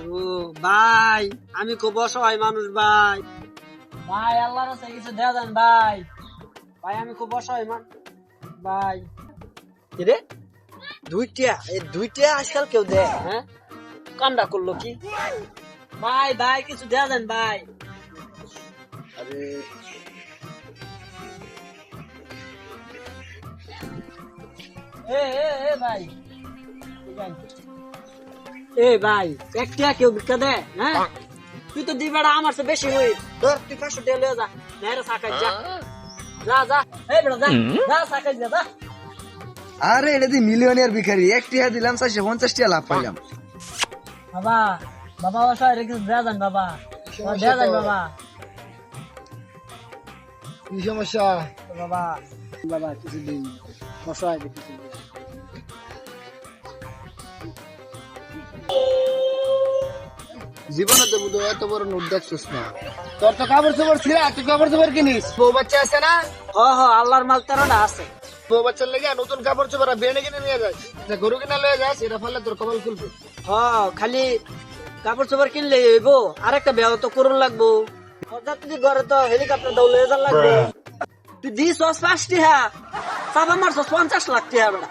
ও ভাই, আমি খুব অসহায় মানুষ ভাই। ভাই আল্লাহর রাস্তায় কিছু দেয়া দেন ভাই। ভাই আমি খুব অসহায় ভাই। রে দুইটা, এই দুইটা আজকাল কেউ দেয়? হ্যাঁ, কান্ডা করলো কি? ভাই ভাই কিছু দেয়া দেন ভাই। আরে ভাই ভাই একটা কেউ ভিক্ষা দেয়? হ্যাঁ, তুই তো দিবাড়া আমার চেয়ে বেশি হই। ধর তুই 500 টাকা লয়ে যা, নেরে সাকাই যা। যা যা, বেড়া যা, যা সাকাই যা যা। আরে এটা দি মিলিয়নিয়ার ভিখারি, 1 টাকা দিলাম 450 টাকা লাভ পাইলাম। বাবা বাবা অসহায় রেখে দেয়া দেন বাবা, দেয়া দেন বাবা। কি সমস্যা? বাবা বাবা কিছু দিন, অসহায় কিছু দিন। জীবনে তো বুধ এত বড় নোট দেখছিস না। তোর তো কাপড় চোপড় ছিল, তুই কাপড় চোপড় কিনিস? বউ বাচ্চা আছে না? আল্লাহর মাল তেরোটা আছে। বউ বাচ্চার লেগে নতুন কাপড় চোপড় বেনে কিনে নিয়ে যাস, গরু কিনা লয়ে যাস, এটা ফেললে তোর কপাল খুলবে। খালি কাপড় চোপড় কিনলে হইব, আরেকটা বিয়া তো করুন লাগবো। তুই ঘরে তো হেলিকপ্টার দৌড়ে যাওয়ার লাগবে। তুই দিস 5 টাকা, চাপা মারছ 50 লাখ টাকা বেড়া।